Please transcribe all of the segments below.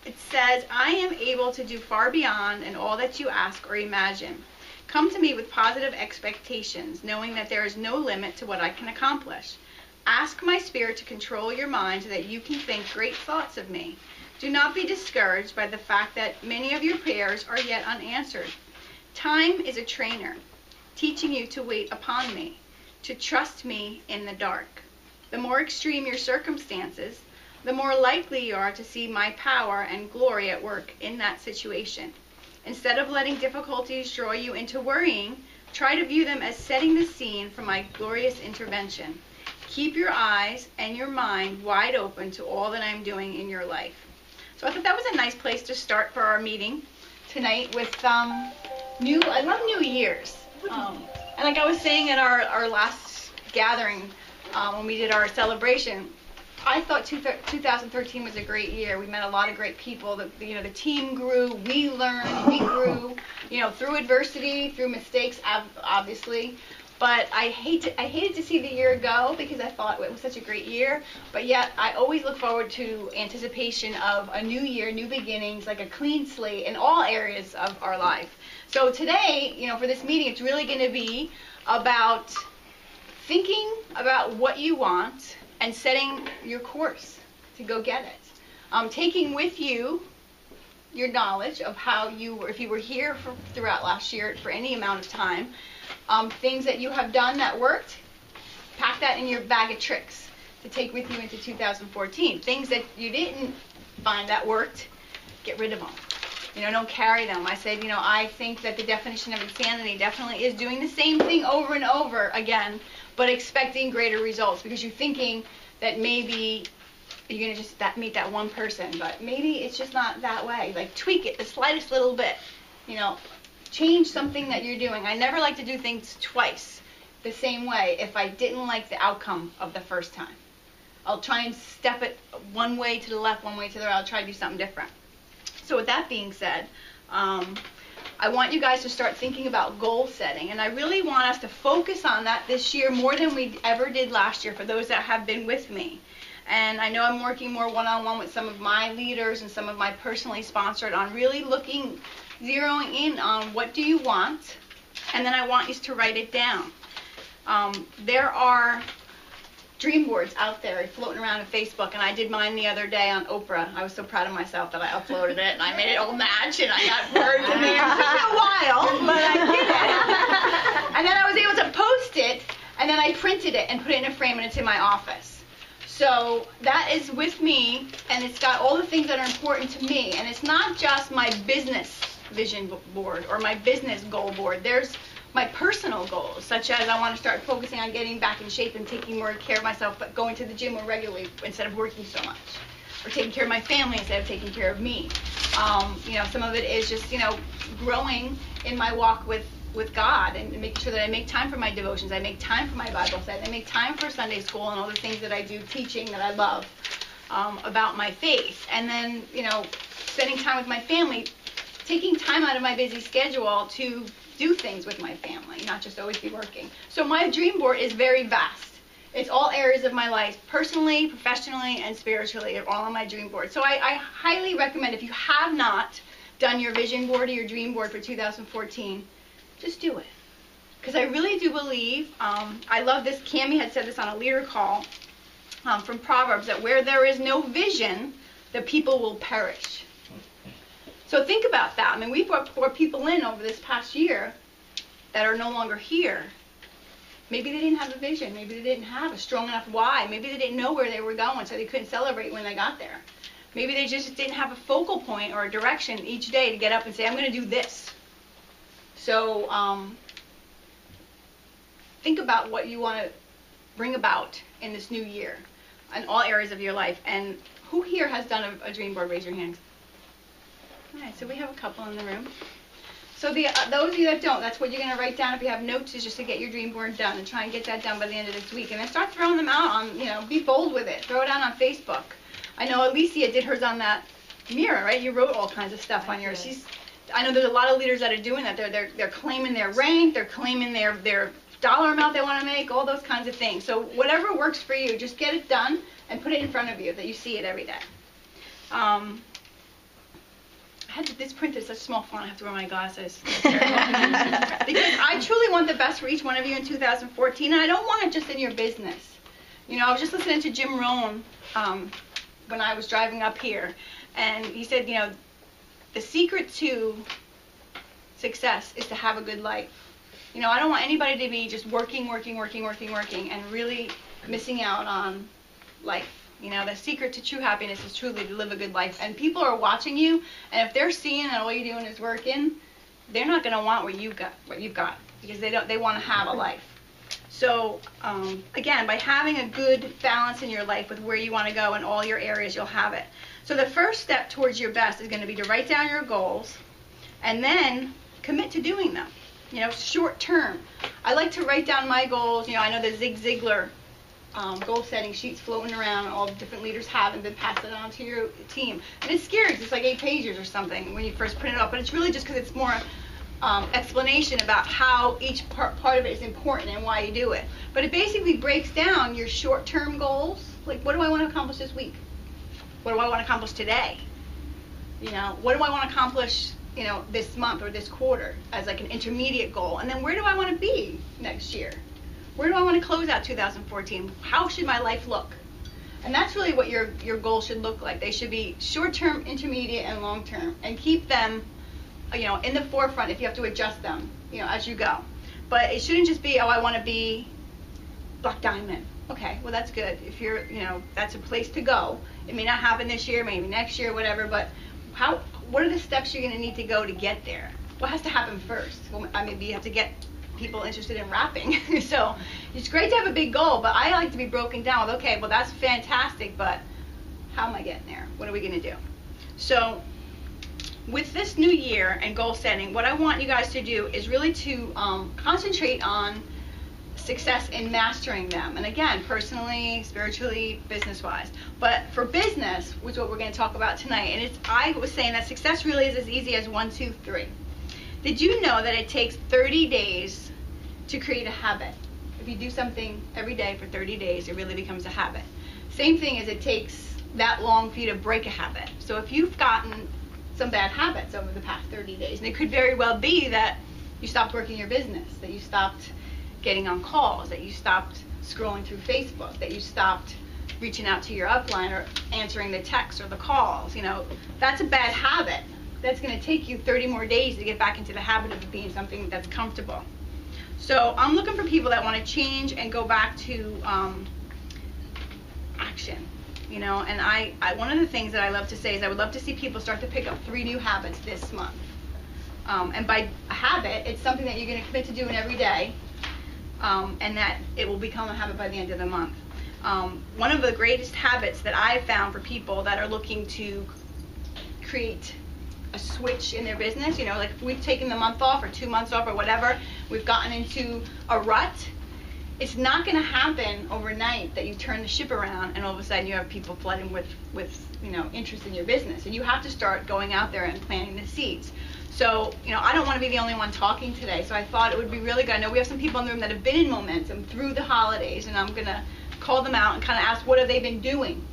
it says, I am able to do far beyond and all that you ask or imagine. Come to me with positive expectations, knowing that there is no limit to what I can accomplish. Ask my spirit to control your mind so that you can think great thoughts of me. Do not be discouraged by the fact that many of your prayers are yet unanswered. Time is a trainer, teaching you to wait upon me, to trust me in the dark. The more extreme your circumstances, the more likely you are to see my power and glory at work in that situation. Instead of letting difficulties draw you into worrying, try to view them as setting the scene for my glorious intervention. Keep your eyes and your mind wide open to all that I'm doing in your life. So I thought that was a nice place to start for our meeting tonight with I love New Year's. And like I was saying at our last gathering, when we did our celebration, I thought 2013 was a great year. We met a lot of great people. The team grew. We learned. We grew. Through adversity, through mistakes, obviously. But I hated to see the year go because I thought it was such a great year. But yet, I always look forward to anticipation of a new year, new beginnings, like a clean slate in all areas of our life. So today, for this meeting, it's really going to be about thinking about what you want and setting your course to go get it. Taking with you your knowledge of how if you were here throughout last year for any amount of time, things that you have done that worked, pack that in your bag of tricks to take with you into 2014. Things that you didn't find that worked, get rid of them. Don't carry them. I said, I think that the definition of insanity definitely is doing the same thing over and over again, but expecting greater results because you're thinking that maybe you're going to just meet that one person, but maybe it's just not that way. Like, tweak it the slightest little bit. Change something that you're doing. I never like to do things twice the same way if I didn't like the outcome of the first time. I'll try and step it one way to the left, one way to the right. I'll try to do something different. So with that being said, I want you guys to start thinking about goal setting, and I really want us to focus on that this year more than we ever did last year for those that have been with me. And I know I'm working more one-on-one with some of my leaders and some of my personally sponsored on really zeroing in on what do you want, and then I want you to write it down. There are dream boards out there floating around on Facebook, and I did mine the other day on Oprah. I was so proud of myself that I uploaded it, and I made it all match, and I got words in there. It took me a while, but I did it. And then I was able to post it, and then I printed it and put it in a frame, and it's in my office. So that is with me, and it's got all the things that are important to me, and it's not just my business vision board or my business goal board. There's my personal goals, such as I want to start focusing on getting back in shape and taking more care of myself, but going to the gym more regularly instead of working so much, or taking care of my family instead of taking care of me. Some of it is just, growing in my walk with God and making sure that I make time for my devotions, I make time for my Bible study, I make time for Sunday school and all the things that I do, teaching that I love about my faith. And then, spending time with my family, taking time out of my busy schedule to do things with my family, not just always be working. So my dream board is very vast. It's all areas of my life, personally, professionally, and spiritually, are all on my dream board. So I highly recommend, if you have not done your vision board or your dream board for 2014, just do it. Because I really do believe, I love this, Cammie had said this on a leader call from Proverbs, that where there is no vision, the people will perish. So think about that. I mean, we brought people in over this past year that are no longer here. Maybe they didn't have a vision. Maybe they didn't have a strong enough why. Maybe they didn't know where they were going, so they couldn't celebrate when they got there. Maybe they just didn't have a focal point or a direction each day to get up and say, I'm going to do this. So think about what you want to bring about in this new year in all areas of your life. And who here has done a dream board? Raise your hands. All right, so we have a couple in the room. So those of you that don't, that's what you're going to write down if you have notes, is just to get your dream board done and try and get that done by the end of this week. And then start throwing them out on, be bold with it. Throw it out on Facebook. I know Alicia did hers on that mirror, right? You wrote all kinds of stuff on yours. I know there's a lot of leaders that are doing that. They're claiming their rank, they're claiming their dollar amount they want to make, all those kinds of things. So whatever works for you, just get it done and put it in front of you that you see it every day. this print is such small font, I have to wear my glasses. Because I truly want the best for each one of you in 2014, and I don't want it just in your business. You know, I was just listening to Jim Rohn when I was driving up here, and he said, you know, the secret to success is to have a good life. You know, I don't want anybody to be just working, and really missing out on life. You know, the secret to true happiness is truly to live a good life. And people are watching you, and if they're seeing that all you're doing is working, they're not going to want what you've got, because they want to have a life. So, again, by having a good balance in your life with where you want to go in all your areas, you'll have it. So the first step towards your best is going to be to write down your goals, and then commit to doing them. You know, short term. I like to write down my goals. You know, I know the Zig Ziglar goal setting sheets floating around, all the different leaders have, and then pass it on to your team. And it's scary, it's like 8 pages or something when you first print it up, but it's really just because it's more explanation about how each part of it is important and why you do it. But it basically breaks down your short-term goals, like what do I want to accomplish this week? What do I want to accomplish today? You know, what do I want to accomplish, you know, this month or this quarter as like an intermediate goal? And then where do I want to be next year? Where do I want to close out 2014? How should my life look? And that's really what your goals should look like. They should be short-term, intermediate, and long-term, and keep them, you know, in the forefront if you have to adjust them, you know, as you go. But it shouldn't just be, oh, I want to be Black Diamond. Okay, well, that's good. If you're, you know, that's a place to go. It may not happen this year, maybe next year, whatever, but what are the steps you're going to need to go to get there? What has to happen first? Well, I mean, you have to get people interested in rapping. So it's great to have a big goal, but I like to be broken down with, okay, well, that's fantastic, but how am I getting there? What are we going to do? So with this new year and goal setting, what I want you guys to do is really to concentrate on success in mastering them. And again, personally, spiritually, business-wise. But for business, which is what we're going to talk about tonight, and I was saying that success really is as easy as 1, 2, 3. Did you know that it takes 30 days to create a habit? If you do something every day for 30 days, it really becomes a habit. Same thing as it takes that long for you to break a habit. So if you've gotten some bad habits over the past 30 days, and it could very well be that you stopped working your business, that you stopped getting on calls, that you stopped scrolling through Facebook, that you stopped reaching out to your upline or answering the texts or the calls, you know, that's a bad habit. That's going to take you 30 more days to get back into the habit of being something that's comfortable. So I'm looking for people that want to change and go back to action, you know, and I one of the things that I love to say is I would love to see people start to pick up 3 new habits this month. And by a habit, it's something that you're going to commit to doing every day, and that it will become a habit by the end of the month. One of the greatest habits that I've found for people that are looking to create a switch in their business, you know, like if we've taken the month off or 2 months off or whatever, we've gotten into a rut, it's not going to happen overnight that you turn the ship around and all of a sudden you have people flooding with you know, interest in your business. And you have to start going out there and planting the seeds. So, you know, I don't want to be the only one talking today, so I thought it would be really good. I know we have some people in the room that have been in momentum through the holidays, and I'm going to call them out and kind of ask what have they been doing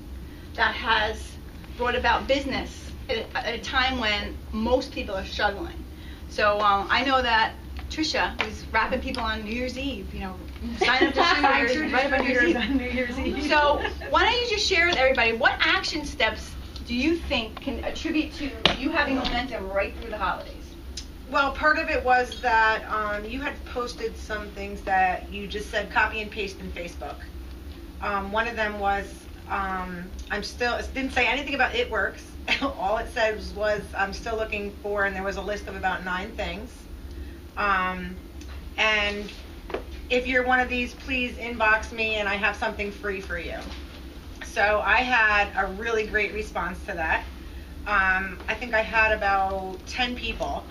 that has brought about business at a time when most people are struggling. So I know that Trisha was rapping people on New Year's Eve, you know, sign up to New Year's, right about New Year's Eve. So why don't you just share with everybody, what action steps do you think can attribute to you having momentum right through the holidays? Well, part of it was that you had posted some things that you just said copy and paste in Facebook. One of them was, it didn't say anything about it works. All it said was I'm still looking for, and there was a list of about 9 things. And if you're one of these, please inbox me and I have something free for you. So I had a really great response to that. I think I had about 10 people.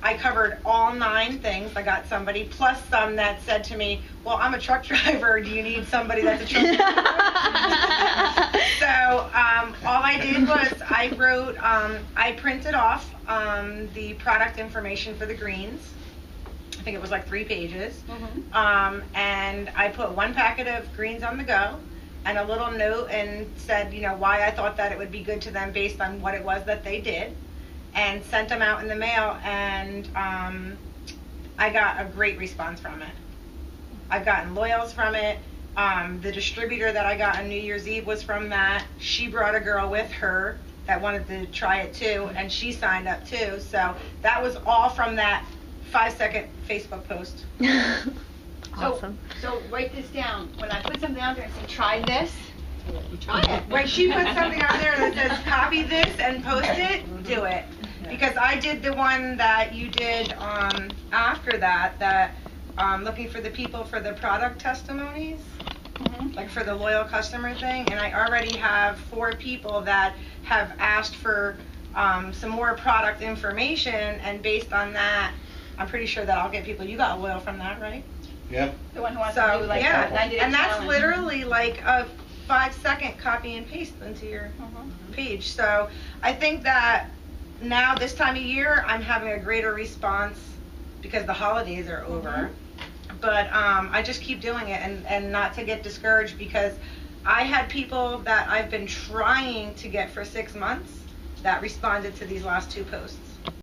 I covered all 9 things. I got somebody, plus some that said to me, well, I'm a truck driver. Do you need somebody that's a truck driver? So all I did was I wrote, I printed off the product information for the greens. I think it was like 3 pages. Mm-hmm. And I put 1 packet of greens on the go and a little note and said, you know, why I thought that it would be good to them based on what it was that they did. and sent them out in the mail, and I got a great response from it. I've gotten loyals from it. The distributor that I got on New Year's Eve was from that. She brought a girl with her that wanted to try it too, and she signed up too. So that was all from that 5-second Facebook post. Awesome. So write this down. When I put something out there and say, try this, try it. When she puts something out there that says copy this and post it, do it. Because I did the one that you did after that looking for the people for the product testimonies, like for the loyal customer thing, and I already have 4 people that have asked for some more product information, and based on that, I'm pretty sure that I'll get people. You got loyal from that, right? Yeah. The one who wants to do like yeah, a 90-day and that's challenge. literally like a 5-second copy and paste into your page. So I think that now this time of year, I'm having a greater response because the holidays are over. But I just keep doing it, and not to get discouraged, because I had people that I've been trying to get for 6 months that responded to these last 2 posts.